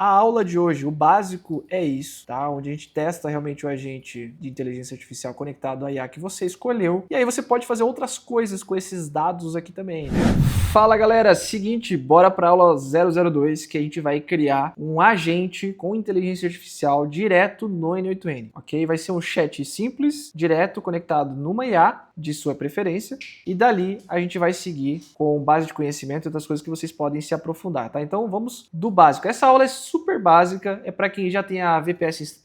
A aula de hoje, o básico é isso, tá? Onde a gente testa realmente o agente de inteligência artificial conectado à IA que você escolheu. E aí você pode fazer outras coisas com esses dados aqui também, né? Fala galera, seguinte, bora para a aula 002 que a gente vai criar um agente com inteligência artificial direto no N8N, ok? Vai ser um chat simples, direto, conectado numa IA de sua preferência e dali a gente vai seguir com base de conhecimento e outras coisas que vocês podem se aprofundar, tá? Então vamos do básico. Essa aula é super básica, é para quem já tem a VPS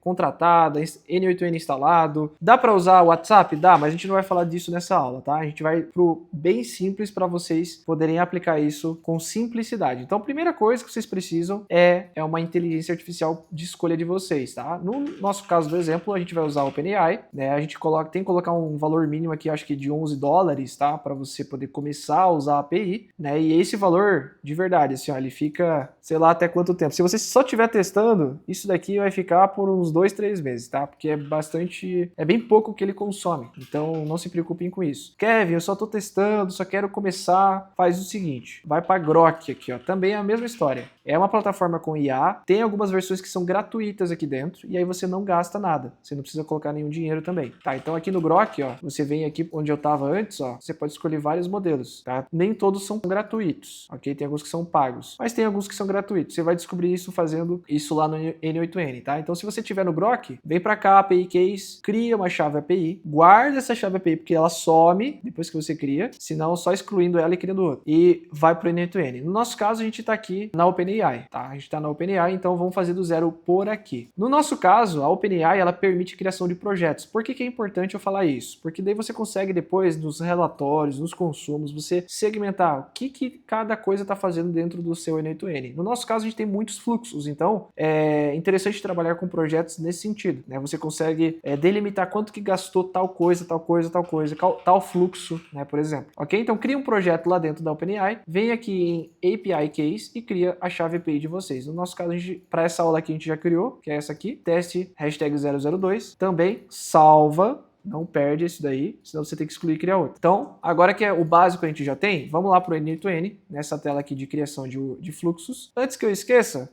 contratada, N8N instalado. Dá para usar o WhatsApp? Dá, mas a gente não vai falar disso nessa aula, tá? A gente vai pro bem simples para vocês poderem aplicar isso com simplicidade. Então, a primeira coisa que vocês precisam é uma inteligência artificial de escolha de vocês, tá? No nosso caso do exemplo, a gente vai usar o OpenAI, né? A gente tem que colocar um valor mínimo aqui, acho que de $11, tá? Para você poder começar a usar a API, né? E esse valor, de verdade, assim, ó, ele fica, sei lá até quanto tempo. Se você só estiver testando, isso daqui vai ficar por uns 2, 3 meses, tá? Porque é bem pouco que ele consome. Então, não se preocupem com isso. Kevin, eu só tô testando, só quero começar. Faz o seguinte, vai para Grok aqui, ó, também é a mesma história. É uma plataforma com IA, tem algumas versões que são gratuitas aqui dentro, e aí você não gasta nada, você não precisa colocar nenhum dinheiro também. Tá, então aqui no Grok, ó, você vem aqui onde eu tava antes, ó, você pode escolher vários modelos, tá? Nem todos são gratuitos, ok? Tem alguns que são pagos, mas tem alguns que são gratuitos. Você vai descobrir isso fazendo isso lá no N8N, tá? Então se você tiver no Grok, vem para cá, API Case, cria uma chave API, guarda essa chave API porque ela some depois que você cria, senão só excluindo ela e criando outro. E vai pro N8N. No nosso caso, a gente tá aqui na OpenAI, tá? A gente tá na OpenAI, então vamos fazer do zero por aqui. No nosso caso, a OpenAI, ela permite criação de projetos. Por que é importante eu falar isso? Porque daí você consegue depois, nos relatórios, nos consumos, você segmentar o que cada coisa tá fazendo dentro do seu N8N. No nosso caso, a gente tem muitos fluxos, então é interessante trabalhar com projetos nesse sentido, né? Você consegue delimitar quanto que gastou tal coisa, tal fluxo, né? Por exemplo. Ok? Então cria um projeto lá dentro da OpenAI, vem aqui em API Case e cria a chave API de vocês. No nosso caso, para essa aula aqui a gente já criou, que é essa aqui, teste #002, também salva. Não perde esse daí, senão você tem que excluir e criar outro. Então, agora que o básico a gente já tem, vamos lá para o N8N, nessa tela aqui de criação de fluxos. Antes que eu esqueça,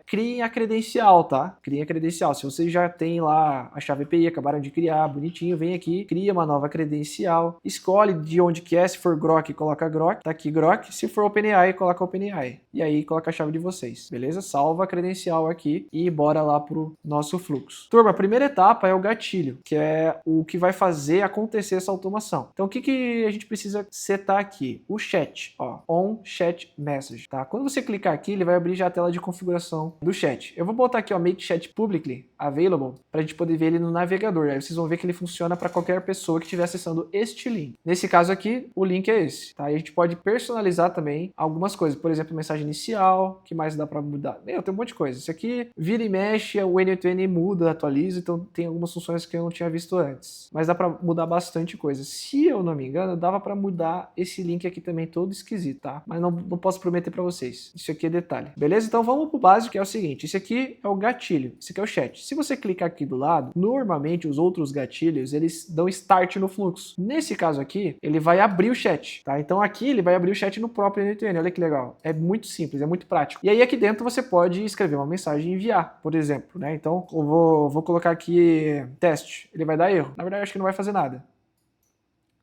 criem a credencial, tá? Criem a credencial. Se vocês já tem lá a chave API, acabaram de criar, bonitinho, vem aqui, cria uma nova credencial, escolhe de onde que é, se for Grok, coloca Grok, tá aqui Grok, se for OpenAI, coloca OpenAI. E aí, coloca a chave de vocês, beleza? Salva a credencial aqui e bora lá pro nosso fluxo. Turma, a primeira etapa é o gatilho, que é o que vai fazer acontecer essa automação. Então, o que a gente precisa setar aqui? O chat, ó, on chat message, tá? Quando você clicar aqui, ele vai abrir já a tela de configuração do chat. Eu vou botar aqui, ó, make chat publicly available, para a gente poder ver ele no navegador. Aí vocês vão ver que ele funciona para qualquer pessoa que estiver acessando este link. Nesse caso aqui, o link é esse, tá? E a gente pode personalizar também algumas coisas, por exemplo, mensagem inicial, que mais dá para mudar? Tem um monte de coisa. Isso aqui vira e mexe, o N8N muda, atualiza, então tem algumas funções que eu não tinha visto antes. Mas dá para mudar bastante coisa. Se eu não me engano, dava para mudar esse link aqui também todo esquisito, tá? Mas não posso prometer para vocês. Isso aqui é detalhe. Beleza? Então vamos pro básico, que é o seguinte. Esse aqui é o gatilho. Esse aqui é o chat. Se você clicar aqui do lado, normalmente os outros gatilhos, eles dão start no fluxo. Nesse caso aqui, ele vai abrir o chat, tá? Então aqui ele vai abrir o chat no próprio N8N. Olha que legal. É muito simples, é muito prático. E aí aqui dentro você pode escrever uma mensagem e enviar, por exemplo, né? Então eu vou colocar aqui teste. Ele vai dar erro. Na verdade, eu acho que não vai fazer nada.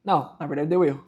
Não, na verdade deu erro.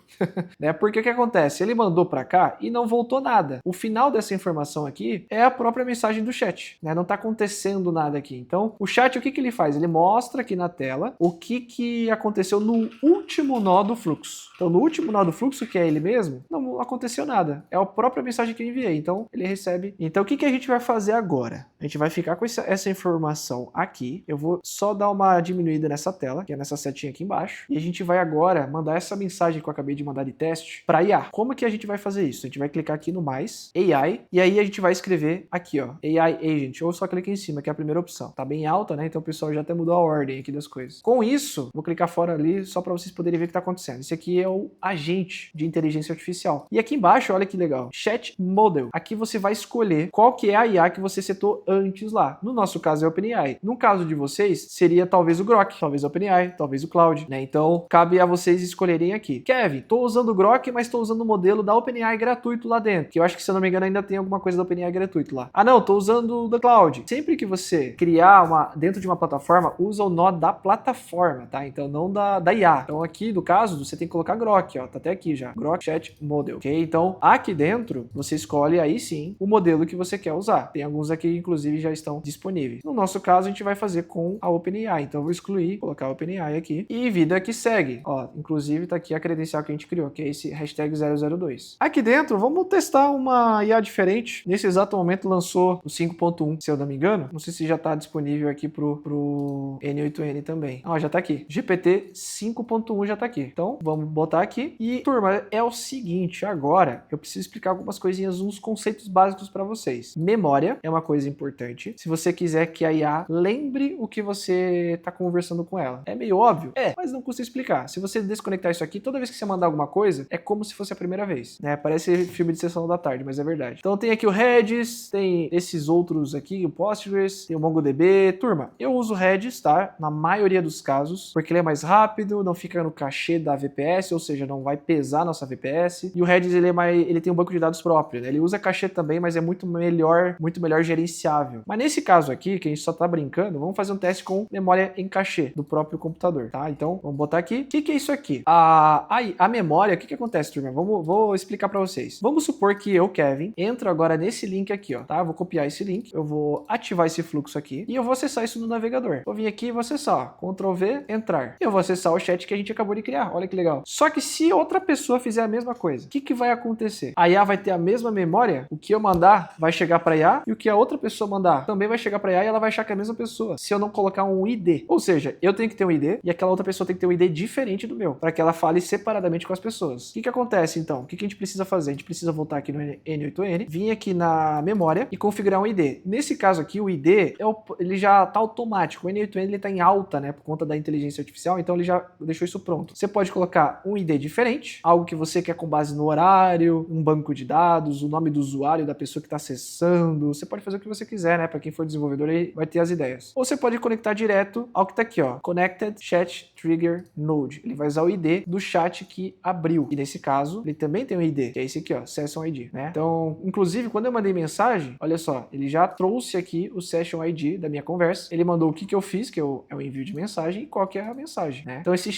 Né? Porque o que acontece? Ele mandou para cá e não voltou nada. O final dessa informação aqui é a própria mensagem do chat, né? Não está acontecendo nada aqui. Então, o chat, o que ele faz? Ele mostra aqui na tela o que aconteceu no último nó do fluxo. Então, no último nó do fluxo, que é ele mesmo, não aconteceu nada. É a própria mensagem que eu enviei. Então, ele recebe. Então, o que a gente vai fazer agora? A gente vai ficar com essa informação aqui. Eu vou só dar uma diminuída nessa tela, que é nessa setinha aqui embaixo. E a gente vai agora mandar essa mensagem que eu acabei de mandar de teste para IA. Como que a gente vai fazer isso? A gente vai clicar aqui no mais, AI, e aí a gente vai escrever aqui, ó, AI Agent, ou só clica em cima, que é a primeira opção. Tá bem alta, né? Então o pessoal já até mudou a ordem aqui das coisas. Com isso, vou clicar fora ali só para vocês poderem ver o que tá acontecendo. Esse aqui é o agente de inteligência artificial. E aqui embaixo, olha que legal, Chat Model. Aqui você vai escolher qual que é a IA que você setou antes lá. No nosso caso é o OpenAI. No caso de vocês, seria talvez o Grok, talvez o OpenAI, talvez o Cloud, né? Então, cabe a vocês escolherem aqui. Kevin, tô usando o Grok, mas tô usando o modelo da OpenAI gratuito lá dentro, que eu acho que, se eu não me engano, ainda tem alguma coisa da OpenAI gratuito lá. Ah, não, tô usando o da Cloud. Sempre que você criar dentro de uma plataforma, usa o nó da plataforma, tá? Então, não da IA. Então, aqui, no caso, você tem que colocar Grok, ó, tá até aqui já. Grok Chat Model, ok? Então, aqui dentro, você escolhe aí sim o modelo que você quer usar. Tem alguns aqui, inclusive, já estão disponíveis. No nosso caso, a gente vai fazer com a OpenAI. Então, eu vou excluir, colocar a OpenAI aqui e vida que segue. Ó, inclusive, tá aqui a credencial que a gente criou, que é esse hashtag 002. Aqui dentro, vamos testar uma IA diferente. Nesse exato momento, lançou o 5.1, se eu não me engano. Não sei se já tá disponível aqui pro N8N também. Ó, já tá aqui. GPT 5.1 já tá aqui. Então, vamos botar aqui. E, turma, é o seguinte, agora eu preciso explicar algumas coisinhas, uns conceitos básicos para vocês. Memória é uma coisa importante. Se você quiser que a IA lembre o que você tá conversando com ela. É meio óbvio? É, mas não custa explicar. Se você desconectar isso aqui, toda vez que você mandar alguma coisa, é como se fosse a primeira vez, né? Parece filme de sessão da tarde, mas é verdade. Então tem aqui o Redis, tem esses outros aqui, o Postgres, tem o MongoDB. Turma, eu uso o Redis, tá? Na maioria dos casos, porque ele é mais rápido, não fica no cachê da VPS, ou seja, não vai pesar nossa VPS. E o Redis, ele tem um banco de dados próprio, né? Ele usa cachê também, mas é muito melhor gerenciável. Mas nesse caso aqui, que a gente só tá brincando, vamos fazer um teste com memória em cachê do próprio computador, tá? Então, vamos botar aqui. O que é isso aqui? A memória, o que acontece, turma? Vou explicar para vocês. Vamos supor que eu, Kevin, entro agora nesse link aqui, ó, tá? Eu vou copiar esse link, eu vou ativar esse fluxo aqui e eu vou acessar isso no navegador. Vou vir aqui e vou acessar, ó, Ctrl V, entrar. E eu vou acessar o chat que a gente acabou de criar. Olha que legal. Só que se outra pessoa fizer a mesma coisa, o que vai acontecer? A IA vai ter a mesma memória, o que eu mandar vai chegar para a IA e o que a outra pessoa mandar também vai chegar para a IA e ela vai achar que é a mesma pessoa, se eu não colocar um ID. Ou seja, eu tenho que ter um ID e aquela outra pessoa tem que ter um ID diferente do meu, para que ela fale separadamente com as pessoas. O que acontece então? O que a gente precisa fazer? A gente precisa voltar aqui no N8N, vir aqui na memória e configurar um ID. Nesse caso aqui, o ID, ele já está automático. O N8N ele está em alta, né, por conta da inteligência artificial, então ele já deixou isso pronto. Você pode colocar um ID diferente, algo que você quer com base no horário, um banco de dados, o nome do usuário da pessoa que está acessando. Você pode fazer o que você quiser, né? Para quem for desenvolvedor, ele vai ter as ideias. Ou você pode conectar direto ao que está aqui, ó, Connected Chat Trigger Node. Ele vai usar o ID do chat que abriu. E nesse caso, ele também tem um ID, que é esse aqui, ó, Session ID, né? Então, inclusive, quando eu mandei mensagem, olha só, ele já trouxe aqui o Session ID da minha conversa. Ele mandou o que eu fiz, que é o envio de mensagem, e qual que é a mensagem, né? Então, esse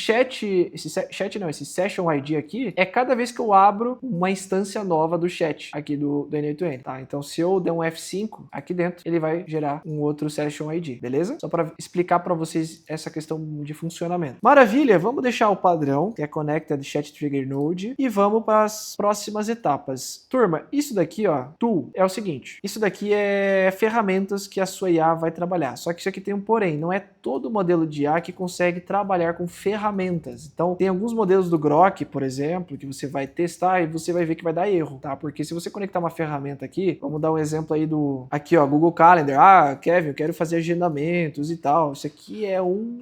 Session ID aqui é cada vez que eu abro uma instância nova do chat aqui do N8N, tá? Então, se eu der um F5 aqui dentro, ele vai gerar um outro Session ID, beleza? Só para explicar para vocês essa questão de funcionamento. Maravilha, vamos deixar o padrão, que é Connected Chat Trigger Node, e vamos para as próximas etapas. Turma, isso daqui, ó, tool, é o seguinte, isso daqui é ferramentas que a sua IA vai trabalhar, só que isso aqui tem um porém, não é todo modelo de IA que consegue trabalhar com ferramentas. Então, tem alguns modelos do Grok, por exemplo, que você vai testar e você vai ver que vai dar erro, tá? Porque se você conectar uma ferramenta aqui, vamos dar um exemplo aí aqui, ó, Google Calendar. Ah, Kevin, eu quero fazer agendamentos e tal. Isso aqui é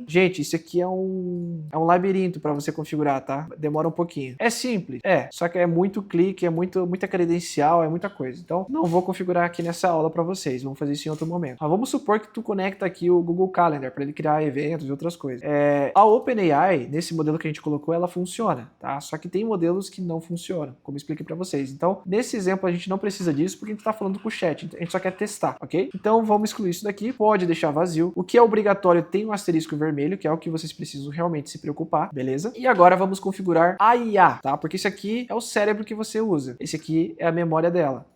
gente, isso aqui é um labirinto para você configurar, tá? Demora um pouquinho. É simples, só que é muito clique, é muita credencial, é muita coisa. Então, não vou configurar aqui nessa aula para vocês, vamos fazer isso em outro momento. Mas vamos supor que tu conecta aqui o Google Calendar para ele criar eventos e outras coisas. A OpenAI, nesse modelo que a gente colocou, ela funciona, tá? Só que tem modelos que não funcionam, como eu expliquei para vocês. Então, nesse exemplo, a gente não precisa disso porque a gente tá falando com o chat, a gente só quer testar, ok? Então, vamos excluir isso daqui, pode deixar vazio. O que é obrigatório tem um asterisco vermelho, que é o que vocês precisam realmente se preocupar, beleza? E agora vamos configurar a IA, tá? Porque isso aqui é o cérebro que você usa. Esse aqui é a memória dela.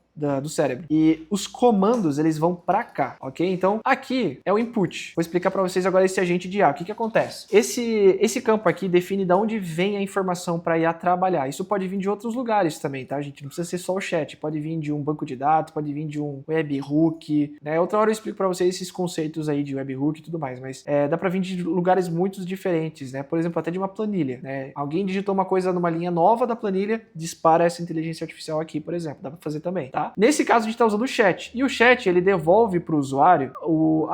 Do cérebro. E os comandos, eles vão pra cá, ok? Então, aqui é o input. Vou explicar pra vocês agora esse agente de IA. O que acontece? Esse campo aqui define de onde vem a informação pra IA trabalhar. Isso pode vir de outros lugares também, tá, gente? Não precisa ser só o chat. Pode vir de um banco de dados, pode vir de um webhook, né? Outra hora eu explico pra vocês esses conceitos aí de webhook e tudo mais, mas dá pra vir de lugares muito diferentes, né? Por exemplo, até de uma planilha, né? Alguém digitou uma coisa numa linha nova da planilha, dispara essa inteligência artificial aqui, por exemplo. Dá pra fazer também, tá? tá? Nesse caso, a gente está usando o chat. E o chat, ele devolve para o usuário o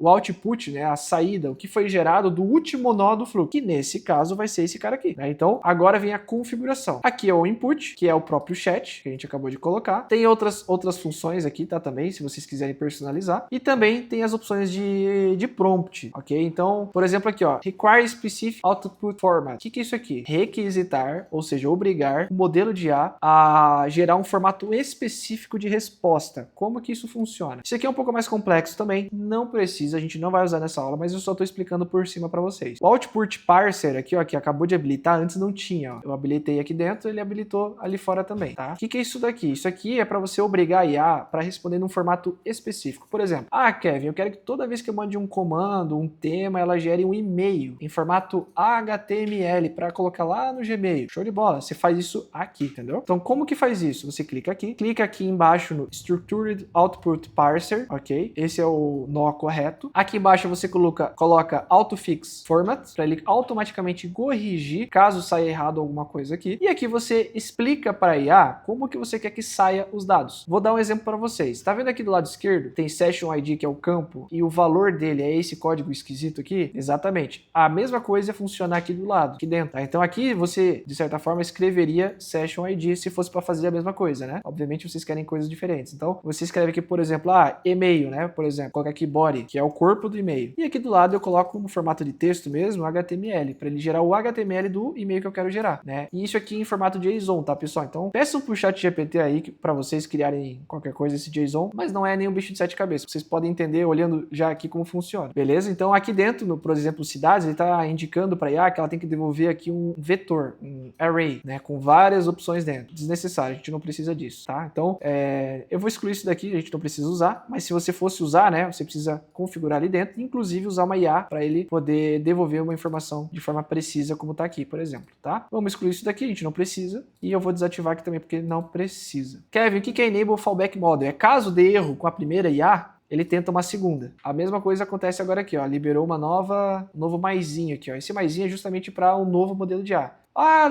output, né? A saída, o que foi gerado do último nó do fluxo, que nesse caso vai ser esse cara aqui, né? Então, agora vem a configuração. Aqui é o input, que é o próprio chat, que a gente acabou de colocar. Tem outras funções aqui, tá? Também, se vocês quiserem personalizar. E também tem as opções de prompt, ok? Então, por exemplo, aqui, ó, require specific output format. O que é isso aqui? Requisitar, ou seja, obrigar o modelo de IA a gerar um formato específico de resposta. Como que isso funciona? Isso aqui é um pouco mais complexo também, não precisa, a gente não vai usar nessa aula, mas eu só estou explicando por cima para vocês. O output parser aqui, ó, que acabou de habilitar, antes não tinha, ó. Eu habilitei aqui dentro, ele habilitou ali fora também, tá? O que é isso daqui? Isso aqui é para você obrigar a IA para responder num formato específico. Por exemplo, Kevin, eu quero que toda vez que eu mande um comando, um tema, ela gere um e-mail em formato HTML para colocar lá no Gmail. Show de bola, você faz isso aqui, entendeu? Então, como que faz isso? Você clica aqui embaixo no Structured Output Parser, ok? Esse é o nó correto. Aqui embaixo você coloca Autofix Format, para ele automaticamente corrigir caso saia errado alguma coisa aqui. E aqui você explica para a IA como que você quer que saia os dados. Vou dar um exemplo para vocês. Tá vendo aqui do lado esquerdo? Tem Session ID, que é o campo, e o valor dele é esse código esquisito aqui? Exatamente. A mesma coisa funciona aqui do lado, aqui dentro. Tá? Então aqui você, de certa forma, escreveria Session ID se fosse para fazer a mesma coisa, né? Obviamente vocês querem coisas diferentes. Então você escreve aqui, por exemplo, e-mail, né? Por exemplo, coloca aqui body, que é o corpo do e-mail. E aqui do lado eu coloco no formato de texto mesmo, HTML, para ele gerar o HTML do e-mail que eu quero gerar, né? E isso aqui em formato JSON, tá, pessoal? Então peçam pro ChatGPT aí para vocês criarem qualquer coisa esse JSON, mas não é nenhum bicho de sete cabeças. Vocês podem entender olhando já aqui como funciona, beleza? Então aqui dentro, por exemplo, cidades, ele tá indicando para IA que ela tem que devolver aqui um vetor, um array, né? Com várias opções dentro. Desnecessário, a gente não precisa disso, tá? Então, eu vou excluir isso daqui, a gente não precisa usar, mas se você fosse usar, né, você precisa configurar ali dentro, inclusive usar uma IA para ele poder devolver uma informação de forma precisa, como tá aqui, por exemplo, tá? Vamos excluir isso daqui, a gente não precisa, e eu vou desativar aqui também, porque não precisa. Kevin, o que é Enable Fallback Model? É caso de erro com a primeira IA, ele tenta uma segunda. A mesma coisa acontece agora aqui, ó, liberou um novo maisinho aqui, ó. Esse maisinho é justamente para um novo modelo de IA.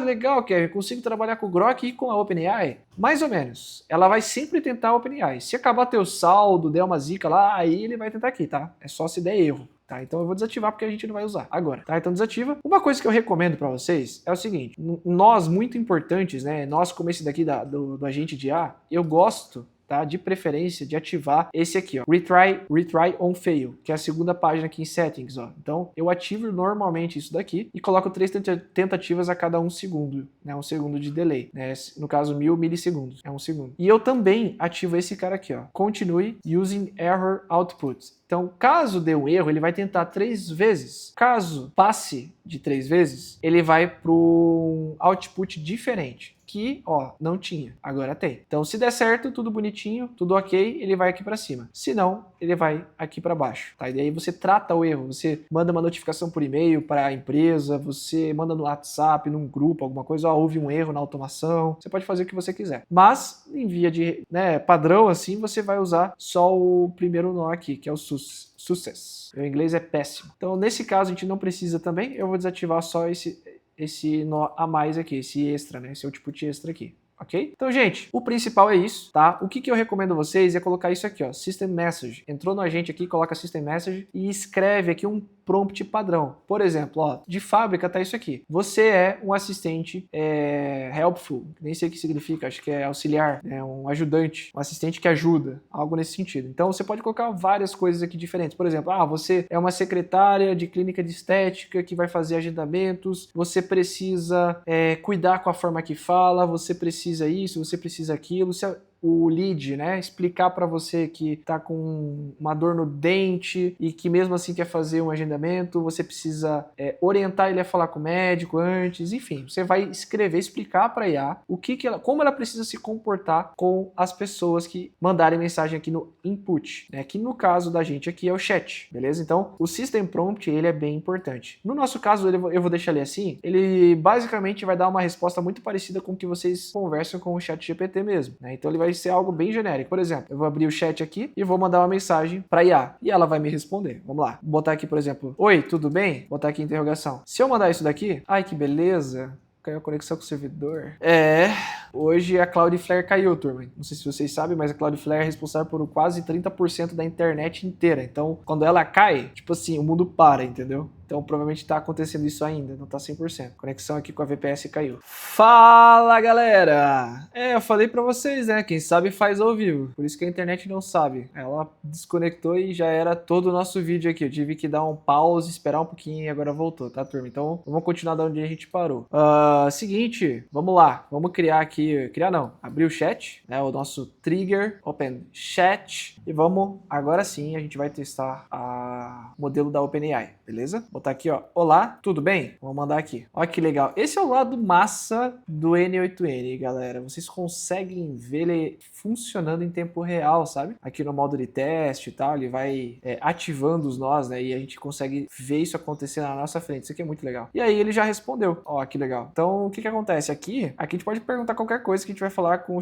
Legal, Kevin, consigo trabalhar com o Grok e com a OpenAI? Mais ou menos. Ela vai sempre tentar a OpenAI. Se acabar teu saldo, der uma zica lá, aí ele vai tentar aqui, tá? É só se der erro. Tá, então eu vou desativar porque a gente não vai usar agora, tá? Então desativa. Uma coisa que eu recomendo para vocês é o seguinte, nós muito importantes, né? Nós como esse daqui do agente de IA, eu gosto, tá? De preferência de ativar esse aqui, ó, Retry on Fail, que é a segunda página aqui em Settings, ó. Então eu ativo normalmente isso daqui e coloco 3 tentativas a cada 1 segundo, né? 1 segundo de delay, né? No caso 1000 milissegundos, é 1 segundo. E eu também ativo esse cara aqui, ó, Continue Using Error Output. Então, caso dê um erro, ele vai tentar 3 vezes. Caso passe de 3 vezes, ele vai para um output diferente, que, ó, não tinha, agora tem. Então, se der certo, tudo bonitinho, tudo ok, ele vai aqui para cima. Se não, ele vai aqui para baixo, tá? E daí você trata o erro, você manda uma notificação por e-mail para a empresa, você manda no WhatsApp, num grupo, alguma coisa, ó, houve um erro na automação, você pode fazer o que você quiser. Mas, em via de, né, padrão assim, você vai usar só o primeiro nó aqui, que é o Success. Meu inglês é péssimo. Então, nesse caso, a gente não precisa também. Eu vou desativar só esse nó a mais aqui, esse extra, né? Esse output extra aqui. Ok? Então, gente, o principal é isso, tá? O que eu recomendo a vocês é colocar isso aqui, ó, System Message. Entrou no agente aqui, coloca System Message e escreve aqui um prompt padrão. Por exemplo, ó, de fábrica tá isso aqui. Você é um assistente helpful, nem sei o que significa, acho que é auxiliar, né? Um ajudante, um assistente que ajuda, algo nesse sentido. Então, você pode colocar várias coisas aqui diferentes. Por exemplo, você é uma secretária de clínica de estética que vai fazer agendamentos, você precisa cuidar com a forma que fala, você precisa isso, você precisa aquilo, o lead, né, explicar para você que tá com uma dor no dente e que mesmo assim quer fazer um agendamento, você precisa orientar ele a falar com o médico antes, enfim, você vai escrever, explicar para a IA como ela precisa se comportar com as pessoas que mandarem mensagem aqui no input, né, que no caso da gente aqui é o chat, beleza? Então, o System Prompt, ele é bem importante. No nosso caso, eu vou deixar ele assim, ele basicamente vai dar uma resposta muito parecida com o que vocês conversam com o ChatGPT mesmo, né? Então, ele vai ser algo bem genérico. Por exemplo, eu vou abrir o chat aqui e vou mandar uma mensagem para IA e ela vai me responder. Vamos lá. Vou botar aqui, por exemplo, oi, tudo bem? Vou botar aqui interrogação. Se eu mandar isso daqui, ai que beleza, caiu a conexão com o servidor. Hoje a Cloudflare caiu, turma. Não sei se vocês sabem, mas a Cloudflare é responsável por quase 30% da internet inteira. Então, quando ela cai, tipo assim, o mundo para, entendeu? Então, provavelmente tá acontecendo isso ainda, não tá 100%. Conexão aqui com a VPS caiu. Fala, galera! Eu falei pra vocês, né? Quem sabe faz ao vivo. Por isso que a internet não sabe. Ela desconectou e já era todo o nosso vídeo aqui. Eu tive que dar um pause, esperar um pouquinho e agora voltou, tá, turma? Então, vamos continuar da onde a gente parou. Seguinte, vamos lá. Vamos criar aqui... Criar não. Abrir o chat, né? O nosso trigger, open chat. E vamos, agora sim, a gente vai testar o modelo da OpenAI, beleza? Vou botar aqui, ó. Olá, tudo bem? Vou mandar aqui. Olha que legal. Esse é o lado massa do N8N, galera. Vocês conseguem ver ele funcionando em tempo real, sabe? Aqui no modo de teste e tal, ele vai ativando os nós, né? E a gente consegue ver isso acontecer na nossa frente. Isso aqui é muito legal. E aí ele já respondeu. Ó, que legal. Então, o que que acontece? Aqui a gente pode perguntar qualquer coisa que a gente vai falar com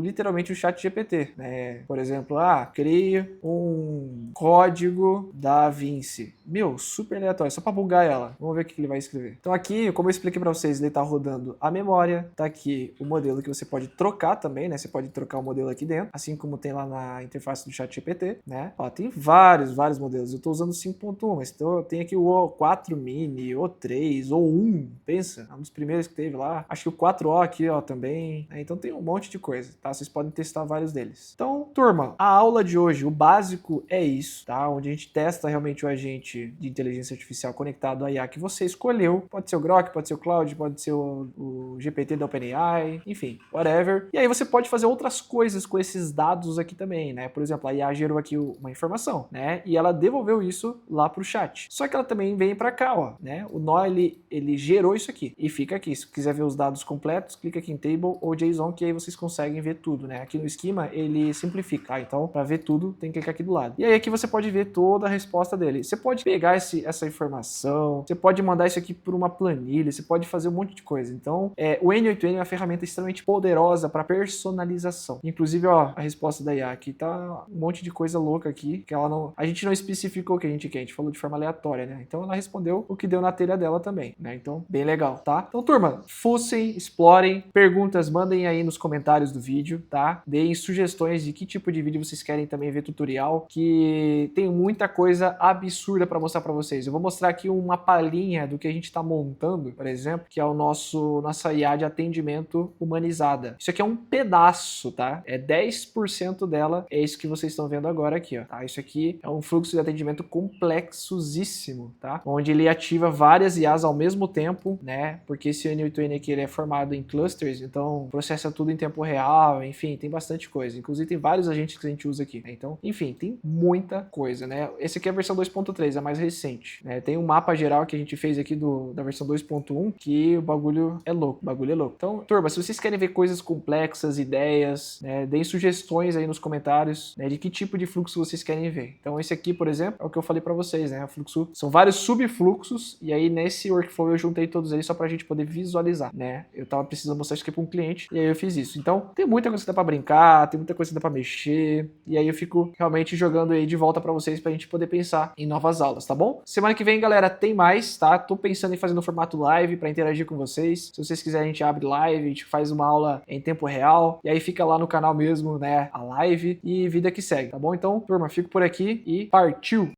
literalmente o chat GPT, né? Por exemplo, crie um código da Vinci. Meu, super aleatório, só pra bugar ela. Vamos ver o que ele vai escrever. Então aqui, como eu expliquei pra vocês, ele tá rodando a memória, tá aqui o modelo que você pode trocar também, né? Você pode trocar o modelo aqui dentro, assim como tem lá na interface do ChatGPT, né? Ó, tem vários modelos. Eu tô usando o 5.1, mas tem aqui o O4 Mini, O3, O1, pensa, é um dos primeiros que teve lá. Acho que o 4O aqui, ó, também. Então tem um monte de coisa, tá? Vocês podem testar vários deles. Então, turma, a aula de hoje, o básico é isso, tá? Onde a gente testa realmente o agente de inteligência artificial conectado à IA que você escolheu. Pode ser o Grok, pode ser o Claude, pode ser o GPT da OpenAI, enfim, whatever. E aí você pode fazer outras coisas com esses dados aqui também, né? Por exemplo, a IA gerou aqui uma informação, né? E ela devolveu isso lá pro chat. Só que ela também vem para cá, ó, né? O nó, ele gerou isso aqui e fica aqui. Se quiser ver os dados completos, clica aqui em Table ou JSON, que aí vocês conseguem ver tudo, né? Aqui no esquema, ele simplifica, então para ver tudo, tem que clicar aqui do lado. E aí aqui você pode ver toda a resposta dele. Você pode pegar essa informação, você pode mandar isso aqui por uma planilha, você pode fazer um monte de coisa. Então, o N8N é uma ferramenta extremamente poderosa para personalização. Inclusive, ó, a resposta da IA aqui tá um monte de coisa louca aqui, que a gente não especificou o que a gente quer, a gente falou de forma aleatória, né? Então ela respondeu o que deu na telha dela também, né? Então, bem legal, tá? Então, turma, fuçem, explorem, perguntas, mandem aí nos comentários do vídeo, tá? Deem sugestões de que tipo de vídeo vocês querem também ver tutorial, que tem muita coisa absurda para mostrar para vocês. Eu vou mostrar aqui uma palhinha do que a gente está montando, por exemplo, que é nossa IA de atendimento humanizada. Isso aqui é um pedaço, tá? 10% dela é isso que vocês estão vendo agora aqui, ó. Tá? Isso aqui é um fluxo de atendimento complexosíssimo, tá? Onde ele ativa várias IAs ao mesmo tempo, né? Porque esse N8N aqui ele é formado em clusters, então processa tudo em tempo real, enfim, tem bastante coisa. Inclusive tem vários agentes que a gente usa aqui, né? Então, enfim, tem muita coisa, né? Esse aqui é a versão 2.3, é mais recente, né? Tem um mapa geral que a gente fez aqui da versão 2.1 que o bagulho é louco, Então, turma, se vocês querem ver coisas complexas, ideias, né, deem sugestões aí nos comentários, né, de que tipo de fluxo vocês querem ver. Então, esse aqui, por exemplo, é o que eu falei para vocês, né? O fluxo são vários subfluxos e aí nesse workflow eu juntei todos eles só pra gente poder visualizar, né? Eu tava precisando mostrar isso aqui para um cliente e aí eu fiz isso. Então, tem muita coisa que dá para brincar, tem muita coisa que dá para mexer e aí eu fico realmente jogando aí de volta para vocês pra gente poder pensar em novas aulas, tá bom? Semana que vem, galera, tem mais, tá? Tô pensando em fazer no formato live para interagir com vocês. Se vocês quiserem, a gente abre live, a gente faz uma aula em tempo real e aí fica lá no canal mesmo, né, a live e vida que segue, tá bom? Então, turma, fico por aqui e partiu!